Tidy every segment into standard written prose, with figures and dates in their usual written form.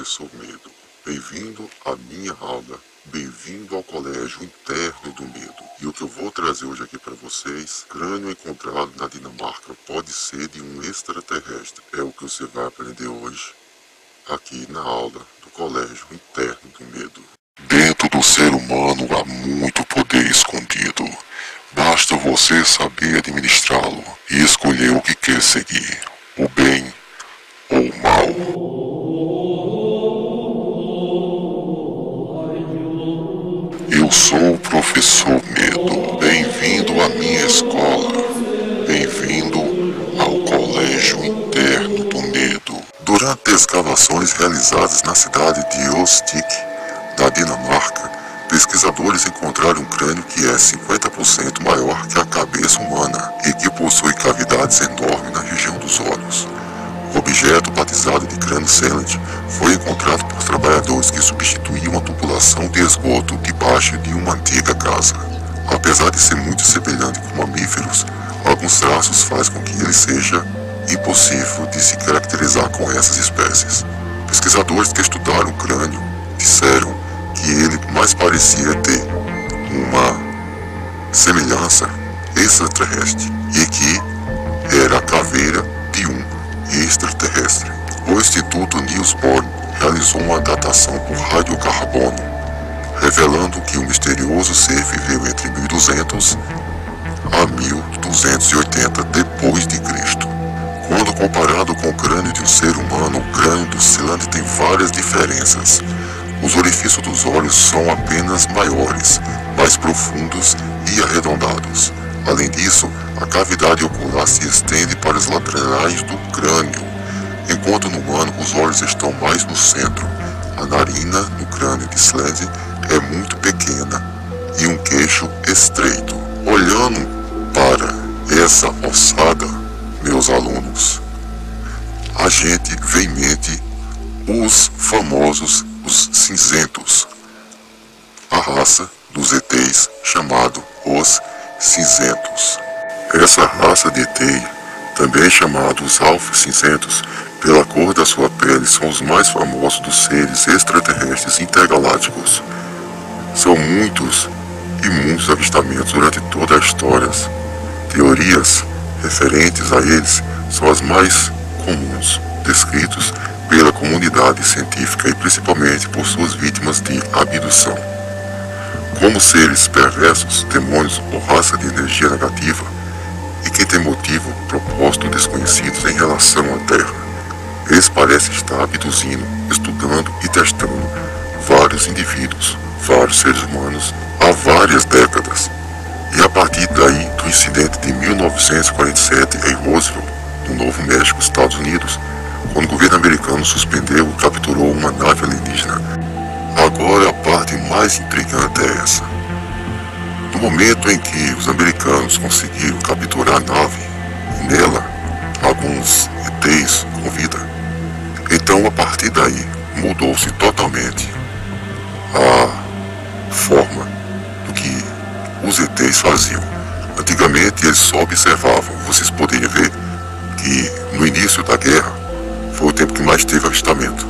professor Medo. Bem-vindo à minha aula, bem-vindo ao Colégio Interno do Medo. E o que eu vou trazer hoje aqui para vocês, crânio encontrado na Dinamarca pode ser de um extraterrestre. É o que você vai aprender hoje, aqui na aula do Colégio Interno do Medo. Dentro do ser humano há muito poder escondido. Basta você saber administrá-lo e escolher o que quer seguir, o bem ou o mal. Eu sou o professor Medo. Bem-vindo à minha escola. Bem-vindo ao Colégio Interno do Medo. Durante escavações realizadas na cidade de Ostik, da Dinamarca, pesquisadores encontraram um crânio que é 50% maior que a cabeça humana e que possui cavidades enormes na região dos olhos. O objeto, batizado de crânio Selent, foi encontrado por trabalhadores que substituíam a tubulação de esgoto debaixo de uma antiga casa. Apesar de ser muito semelhante com mamíferos, alguns traços fazem com que ele seja impossível de se caracterizar com essas espécies. Pesquisadores que estudaram o crânio disseram que ele mais parecia ter uma semelhança extraterrestre e que era a caveira de um extraterrestre. O Instituto Niels Bohr realizou uma datação por radiocarbono, revelando que o misterioso ser viveu entre 1200 a 1280 depois de Cristo. Quando comparado com o crânio de um ser humano, o crânio do Selent tem várias diferenças. Os orifícios dos olhos são apenas maiores, mais profundos e arredondados. Além disso, a cavidade ocular se estende para as laterais do crânio, enquanto no humano os olhos estão mais no centro. A narina no crânio de Selent é muito pequena e um queixo estreito. Olhando para essa ossada, meus alunos, a gente vê em mente os famosos os cinzentos, a raça dos ETs chamado os cinzentos. Essa raça de ET, também chamados alfa cinzentos, pela cor da sua pele, são os mais famosos dos seres extraterrestres intergalácticos. São muitos e muitos avistamentos durante toda a história. Teorias referentes a eles são as mais comuns, descritos pela comunidade científica e principalmente por suas vítimas de abdução. Como seres perversos, demônios ou raça de energia negativa, e que tem motivo, propósito desconhecidos em relação à Terra. Eles parecem estar abduzindo, estudando e testando vários indivíduos, vários seres humanos, há várias décadas. E a partir daí, do incidente de 1947 em Roswell, no Novo México, Estados Unidos, quando o governo americano suspendeu e capturou uma nave alienígena. Agora a parte mais intrigante é essa. No momento em que os americanos conseguiram capturar a nave, e nela alguns ETs com vida, então a partir daí mudou-se totalmente a forma do que os ETs faziam. Antigamente eles só observavam. Vocês poderiam ver que no início da guerra foi o tempo que mais teve avistamento.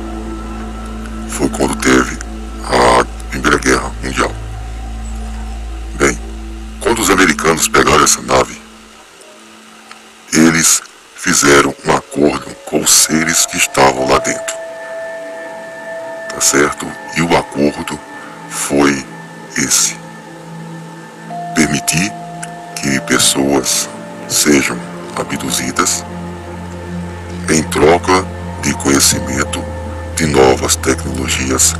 Foi quando teve a Primeira Guerra Mundial. Bem, quando os americanos pegaram essa nave, eles fizeram um acordo com os seres que estavam lá dentro. Tá certo? E o acordo foi esse: permitir que pessoas sejam abduzidas em troca de conhecimento de novas tecnologias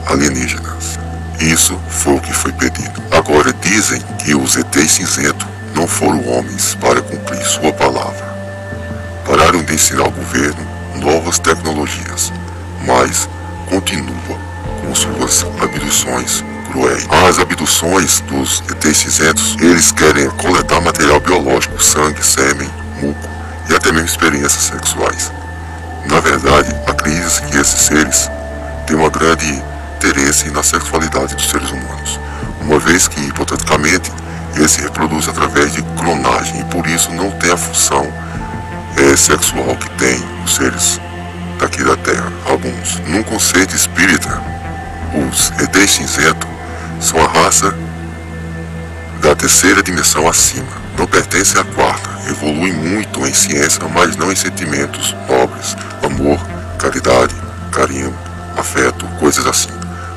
alienígenas. Isso foi o que foi pedido. Agora dizem que os ETs cinzentos não foram homens para cumprir sua palavra. Pararam de ensinar ao governo novas tecnologias, mas continua com suas abduções cruéis. As abduções dos ETs cinzentos, eles querem coletar material biológico, sangue, sêmen, muco e até mesmo experiências sexuais. Na verdade, acredita-se que esses seres têm um grande interesse na sexualidade dos seres humanos, uma vez que, hipoteticamente, eles se reproduzem através de clonagem e por isso não tem a função sexual que tem os seres daqui da Terra. Alguns. Num conceito espírita, os ETs cinzento são a raça da terceira dimensão acima. Não pertencem à quarta. Evoluem muito em ciência, mas não em sentimentos nobres, amor, caridade, carinho, afeto, coisas assim.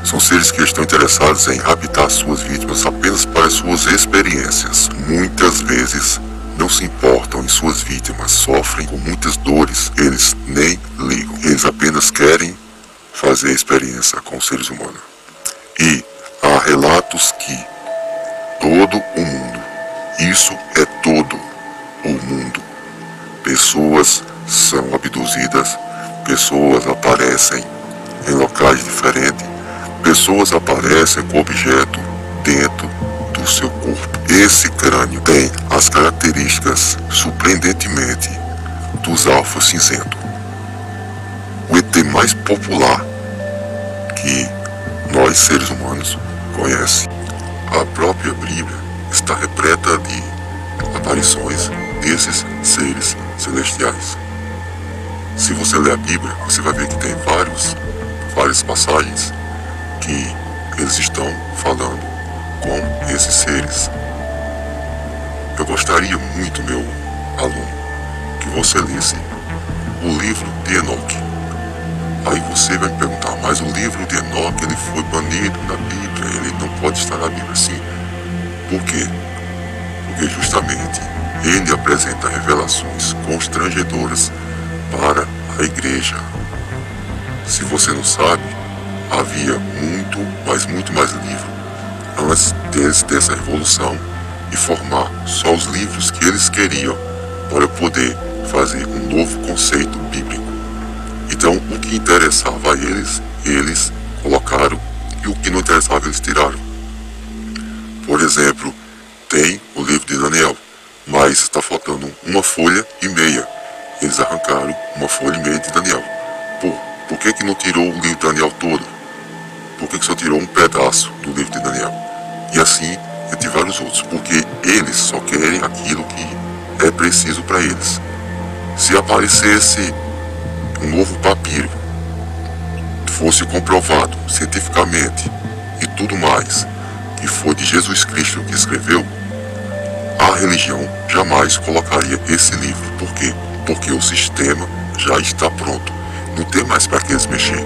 São seres que estão interessados em raptar suas vítimas apenas para suas experiências. Muitas vezes não se importam em suas vítimas, sofrem com muitas dores, eles nem ligam. Eles apenas querem fazer a experiência com os seres humanos. E há relatos que todo o mundo, isso é todo o mundo, pessoas são abduzidas, pessoas aparecem em locais diferentes, pessoas aparecem com objeto dentro do seu corpo. Esse crânio tem as características surpreendentemente dos alfas cinzentos. O ET mais popular que nós seres humanos conhecemos. A própria Bíblia está repleta de aparições desses seres celestiais. Se você ler a Bíblia, você vai ver que tem várias passagens que eles estão falando com esses seres. Eu gostaria muito, meu aluno, que você lesse o livro de Enoque. Aí você vai me perguntar, mas o livro de Enoque, ele foi banido da Bíblia, ele não pode estar na Bíblia assim. Por quê? Porque justamente ele apresenta revelações constrangedoras para a igreja. Se você não sabe, havia muito mais livro antes dessa revolução e formar só os livros que eles queriam para poder fazer um novo conceito bíblico. Então, o que interessava a eles colocaram, e o que não interessava eles tiraram. Por exemplo, tem o livro de Daniel, mas está faltando uma folha e meia. Eles arrancaram uma folha e meia de Daniel. Por que não tirou o livro de Daniel todo? Por que só tirou um pedaço do livro de Daniel? E assim, entre vários outros. Porque eles só querem aquilo que é preciso para eles. Se aparecesse um novo papiro, fosse comprovado cientificamente e tudo mais, que foi de Jesus Cristo que escreveu, a religião jamais colocaria esse livro. Por quê? Porque o sistema já está pronto. Não tem mais para que eles mexer.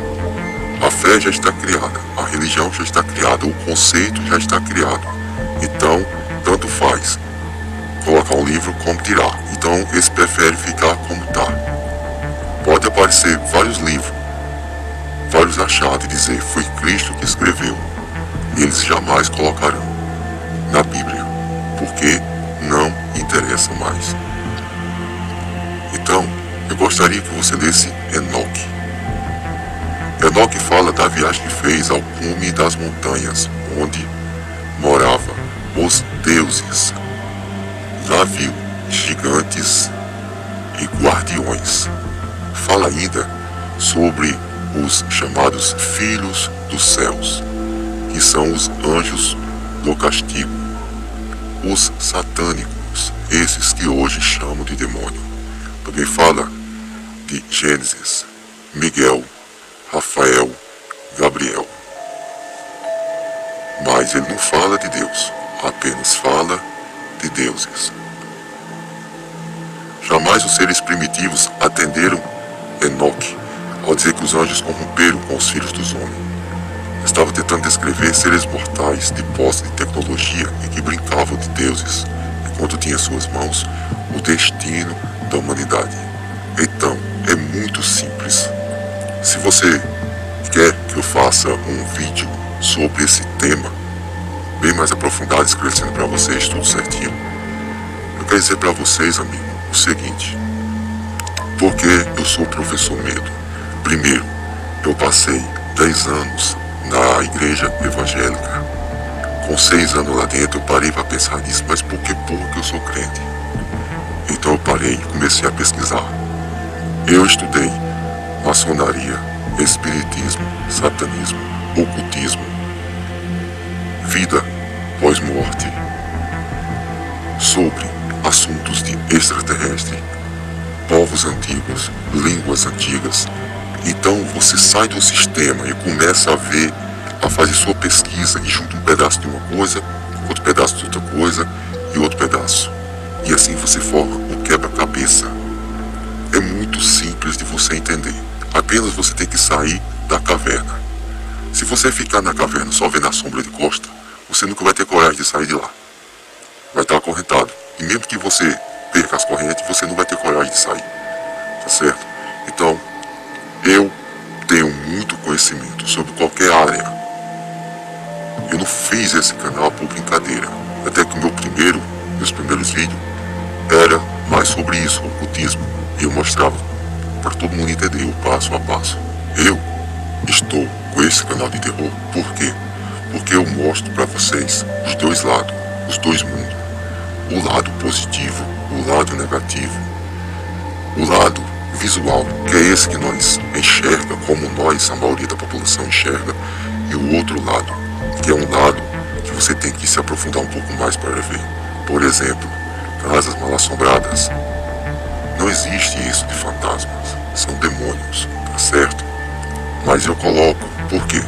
A fé já está criada, a religião já está criada, o conceito já está criado. Então, tanto faz colocar um livro como tirar. Então, eles preferem ficar como está. Pode aparecer vários livros, vários achados e dizer foi Cristo que escreveu. Eles jamais colocarão na Bíblia, porque não interessa mais. Então, eu gostaria que você lesse Enoque. Enoque fala da viagem que fez ao cume das montanhas, onde moravam os deuses. Lá viu gigantes e guardiões. Fala ainda sobre os chamados filhos dos céus, que são os anjos do castigo, os satânicos, esses que hoje chamam de demônio. Também fala de Gênesis, Miguel, Rafael, Gabriel. Mas ele não fala de Deus, apenas fala de deuses. Jamais os seres primitivos atenderam Enoque ao dizer que os anjos corromperam com os filhos dos homens. Estava tentando descrever seres mortais de posse de tecnologia e que brincavam de deuses, enquanto tinha em suas mãos o destino da humanidade. Então, é muito simples. Se você quer que eu faça um vídeo sobre esse tema, bem mais aprofundado, esclarecendo para vocês tudo certinho, eu quero dizer para vocês, amigo, o seguinte: porque eu sou o professor Medo. Primeiro, eu passei 10 anos na igreja evangélica. Com 6 anos lá dentro, eu parei para pensar nisso, mas por que eu sou crente? Então eu parei e comecei a pesquisar. Eu estudei maçonaria, espiritismo, satanismo, ocultismo, vida pós-morte, sobre assuntos de extraterrestre, povos antigos, línguas antigas, Então você sai do sistema e começa a ver, a fazer sua pesquisa e junta um pedaço de uma coisa, outro pedaço de outra coisa e outro pedaço. E assim você forma um quebra-cabeça. É muito simples de você entender. Apenas você tem que sair da caverna. Se você ficar na caverna só vendo a sombra de costa, você nunca vai ter coragem de sair de lá. Vai estar acorrentado. E mesmo que você perca as correntes, você não vai ter coragem de sair. Tá certo? Então, eu tenho muito conhecimento sobre qualquer área. Eu não fiz esse canal por brincadeira. Até que meus primeiros vídeos era mais sobre isso, o ocultismo. E eu mostrava para todo mundo entender o passo a passo. Eu estou com esse canal de terror. Por quê? Porque eu mostro para vocês os dois lados, os dois mundos. O lado positivo, o lado negativo, o lado visual, que é esse que nós enxerga, como nós, a maioria da população enxerga, e o outro lado, que é um lado que você tem que se aprofundar um pouco mais para ver. Por exemplo, casas mal-assombradas. Não existe isso de fantasmas, são demônios, tá certo? Mas eu coloco, por quê?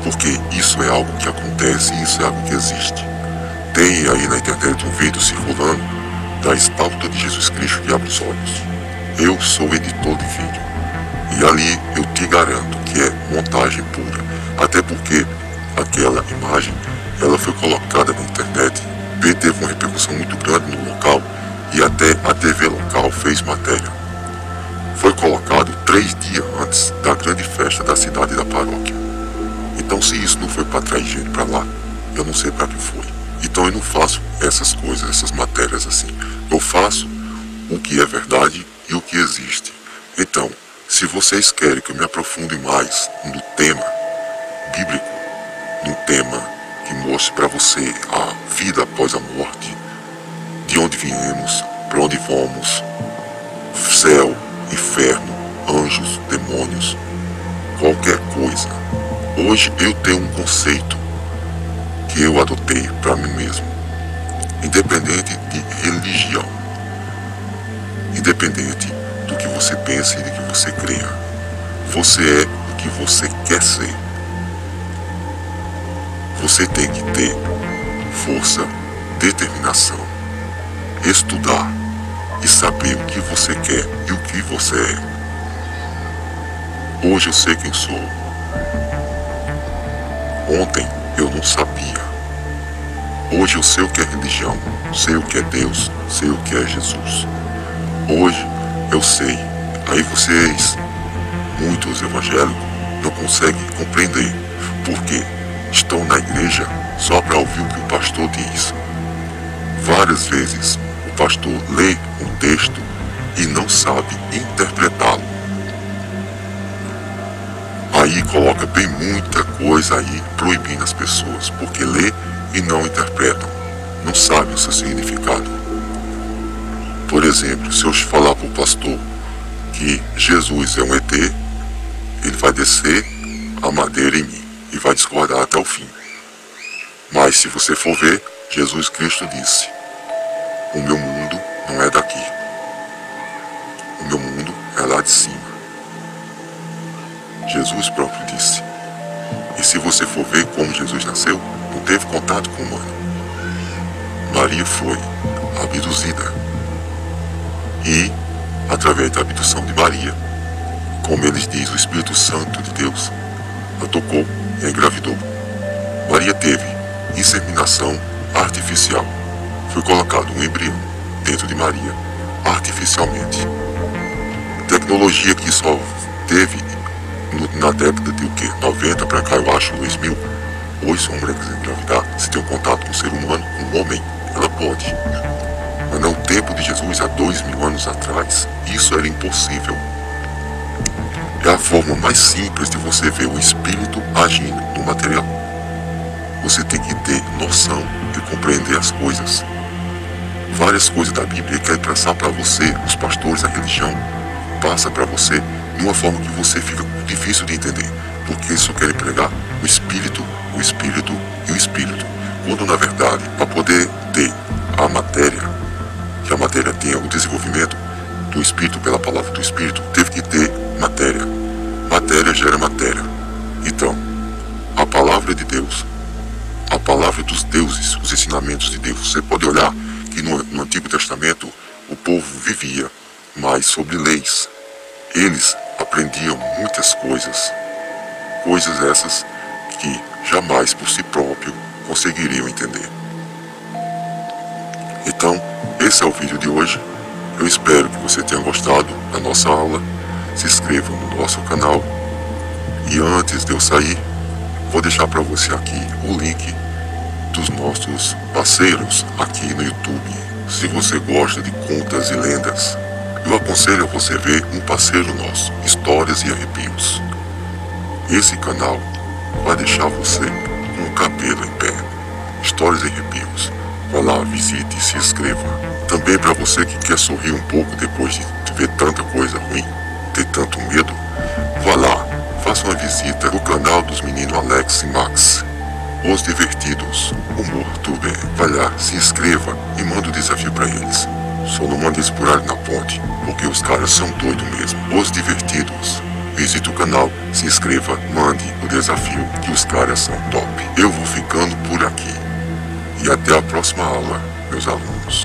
Porque isso é algo que acontece, isso é algo que existe. Tem aí na internet um vídeo circulando da estátua de Jesus Cristo que abre os olhos. Eu sou editor de vídeo. E ali eu te garanto que é montagem pura. Até porque aquela imagem, ela foi colocada na internet, teve uma repercussão muito grande no local e até a TV local fez matéria. Foi colocado 3 dias antes da grande festa da cidade e da paróquia. Então se isso não foi para atrair gente para lá, eu não sei para que foi. Então eu não faço essas coisas, essas matérias assim. Eu faço o que é verdade e o que existe. Então, se vocês querem que eu me aprofunde mais no tema bíblico, no tema que mostre para você a vida após a morte, de onde viemos, para onde vamos, céu, inferno, anjos, demônios, qualquer coisa. Hoje eu tenho um conceito que eu adotei para mim mesmo, independente de religião, independente do que você pensa e do que você creia. Você é o que você quer ser. Você tem que ter força, determinação, estudar e saber o que você quer e o que você é. Hoje eu sei quem sou. Ontem eu não sabia. Hoje eu sei o que é religião, sei o que é Deus, sei o que é Jesus. Hoje eu sei. Aí vocês, muitos evangélicos, não conseguem compreender porque estão na igreja só para ouvir o que o pastor diz. Várias vezes o pastor lê um texto e não sabe interpretá-lo. Aí coloca bem muita coisa aí proibindo as pessoas, porque lê e não interpretam, não sabem o seu significado. Por exemplo, se eu falar para o pastor que Jesus é um ET, ele vai descer a madeira em mim e vai discordar até o fim. Mas se você for ver, Jesus Cristo disse: o meu mundo não é daqui, o meu mundo é lá de cima. Jesus próprio disse. E se você for ver como Jesus nasceu, não teve contato com o humano. Maria foi abduzida. E, através da abdução de Maria, como eles dizem, o Espírito Santo de Deus a tocou e a engravidou. Maria teve inseminação artificial. Foi colocado um embrião dentro de Maria, artificialmente. Tecnologia que só teve na década de 90 para cá, eu acho, 2000. Hoje, se uma mulher quiser engravidar, se tem um contato com um ser humano, com um homem, ela pode. Mas no tempo de Jesus, há 2000 anos atrás, isso era impossível. É a forma mais simples de você ver o espírito agindo no material. Você tem que ter noção e compreender as coisas. Várias coisas da Bíblia querem passar para você, os pastores, a religião, passa para você de uma forma que você fica difícil de entender, porque eles só querem pregar o Espírito e o Espírito, quando na verdade, para poder ter a matéria, que a matéria tenha o desenvolvimento do Espírito pela palavra do Espírito, teve que ter matéria. Matéria gera matéria. Então, a palavra de Deus, a palavra dos deuses, os ensinamentos de Deus. Você pode olhar que no Antigo Testamento o povo vivia mais sobre leis. Eles aprendiam muitas coisas. Coisas essas que jamais por si próprio conseguiriam entender. Então, esse é o vídeo de hoje. Eu espero que você tenha gostado da nossa aula. Se inscreva no nosso canal. E antes de eu sair, vou deixar para você aqui o link dos nossos parceiros aqui no YouTube. Se você gosta de contas e lendas, eu aconselho a você ver um parceiro nosso, Histórias e Arrepios. Esse canal vai deixar você com o cabelo em pé. Histórias e Arrepios. Vá lá, visite e se inscreva. Também para você que quer sorrir um pouco depois de ver tanta coisa ruim, ter tanto medo, vá lá, faça uma visita no canal dos meninos Alex e Max, Os Divertidos, Humor Tuber. Vai lá, se inscreva e manda o desafio para eles. Só não mande isso por ali na ponte, porque os caras são doidos mesmo. Os Divertidos. Visite o canal, se inscreva, mande o desafio, que os caras são top. Eu vou ficando por aqui. E até a próxima aula, meus alunos.